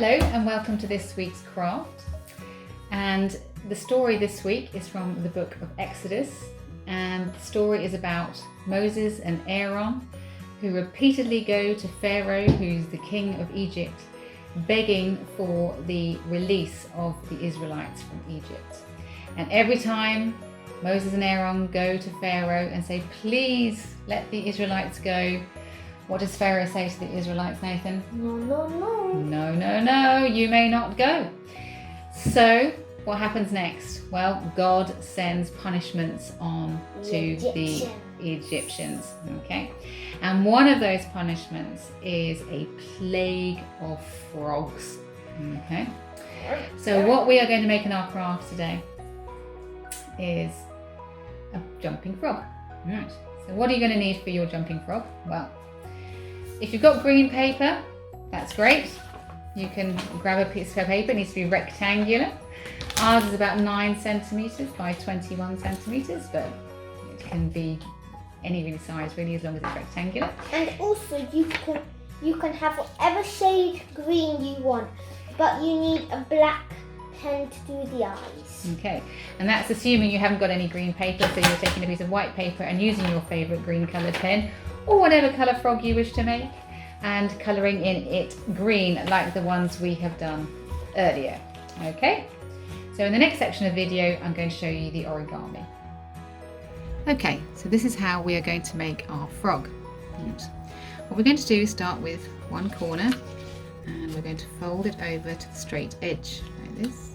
Hello and welcome to this week's craft. And the story this week is from the book of Exodus, and the story is about Moses and Aaron, who repeatedly go to Pharaoh, who's the king of Egypt, begging for the release of the Israelites from Egypt. And every time Moses and Aaron go to Pharaoh and say, please let the Israelites go, what does Pharaoh say to the Israelites, Nathan? No, no, no. No, no, no, you may not go. So what happens next? Well, God sends punishments on to the Egyptians. Okay, and one of those punishments is a plague of frogs. Okay, so what we are going to make in our craft today is a jumping frog. Right. So what are you going to need for your jumping frog? Well, if you've got green paper, that's great. You can grab a piece of paper. It needs to be rectangular. Ours is about 9 centimetres by 21 centimetres, but it can be any really size really, as long as it's rectangular. And also you can have whatever shade green you want, but you need a black pen to do the eyes. Okay, and that's assuming you haven't got any green paper, so you're taking a piece of white paper and using your favourite green coloured pen, or whatever colour frog you wish to make, and colouring in it green like the ones we have done earlier. Okay, so in the next section of the video I'm going to show you the origami. Okay, so this is how we are going to make our frog. And what we're going to do is start with one corner, and we're going to fold it over to the straight edge like this,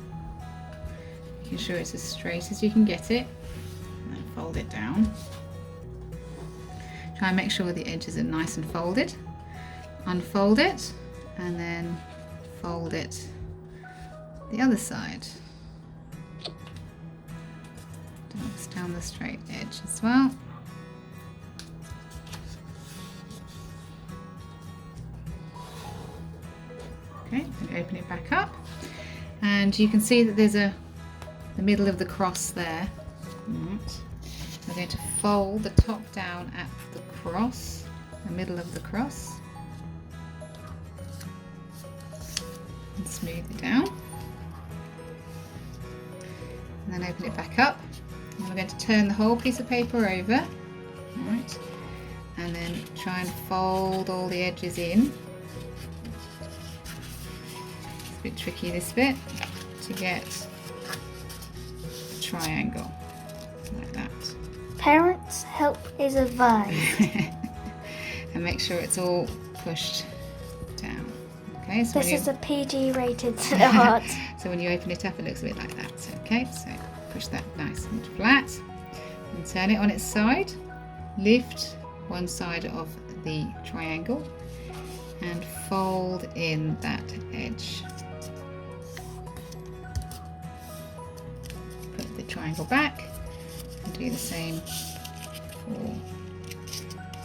making sure it's as straight as you can get it, and then fold it down. Try and make sure the edges are nice and folded. Unfold it and then fold it the other side. Down the straight edge as well. Okay, then open it back up, and you can see that there's the middle of the cross there. Right. We're going to fold the top down at the cross, the middle of the cross, and smooth it down. And then open it back up. And we're going to turn the whole piece of paper over. Right. And then try and fold all the edges in. It's a bit tricky, this bit, to get a triangle like that. Parents' help is advised. And make sure it's all pushed down. Okay, so This is a PG rated start. So when you open it up, it looks a bit like that. Okay, so push that nice and flat and turn it on its side. Lift one side of the triangle and fold in that edge. Put the triangle back and do the same for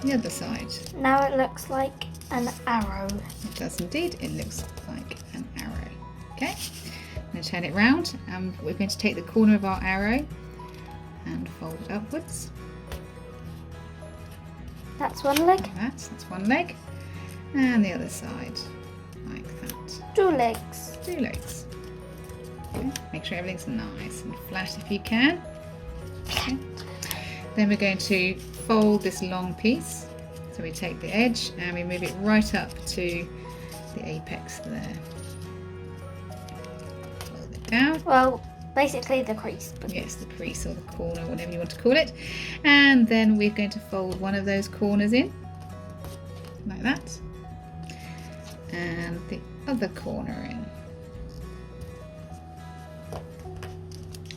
the other side. Now it looks like an arrow. It does indeed, it looks like an arrow. Okay, I'm going to turn it round, and we're going to take the corner of our arrow and fold it upwards. That's one leg. Like that. That's one leg, and the other side like that. 2 legs. 2 legs. Okay. Make sure everything's nice and flat if you can. Okay. Then we're going to fold this long piece. So we take the edge and we move it right up to the apex there. Fold it down. Well, basically the crease. Yes, the crease or the corner, whatever you want to call it. And then we're going to fold one of those corners in, like that. And the other corner in,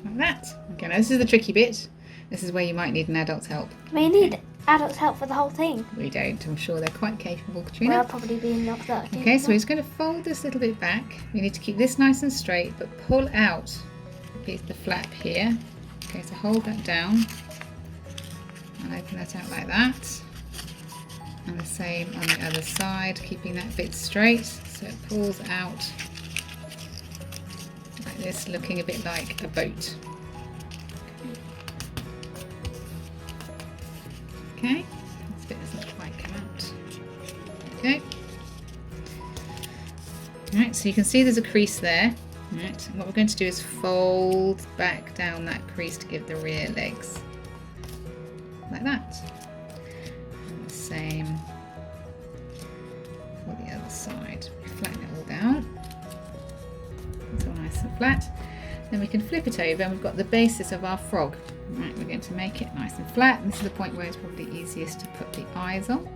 like that. Okay, now this is the tricky bit. This is where you might need an adult's help. We need adults' help for the whole thing. We don't. I'm sure they're quite capable, Katrina. Well, I'll probably be in the opposite. Okay, so we're just going to fold this little bit back. We need to keep this nice and straight, but pull out the flap here. Okay, so hold that down and open that out like that. And the same on the other side, keeping that bit straight so it pulls out like this, looking a bit like a boat. Okay, this bit doesn't quite come out. Okay. Right, so you can see there's a crease there. Right, and what we're going to do is fold back down that crease to give the rear legs. Like that. And the same for the other side. Flatten it all down. It's all nice and flat. Then we can flip it over and we've got the basis of our frog. Right, we're going to make it nice and flat. And this is the point where it's probably easiest to put the eyes on.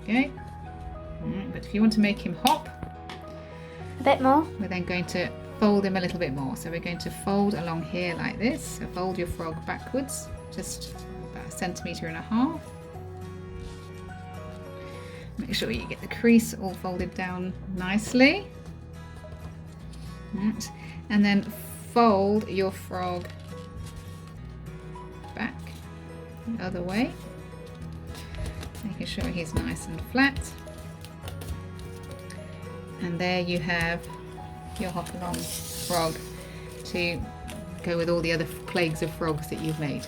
Okay. Right, but if you want to make him hop, A bit more. we're then going to fold him a little bit more. So we're going to fold along here like this. So fold your frog backwards, just about 1.5 centimeters. Make sure you get the crease all folded down nicely. Right. And then fold your frog back the other way, making sure he's nice and flat. And there you have your hop along frog to go with all the other plagues of frogs that you've made.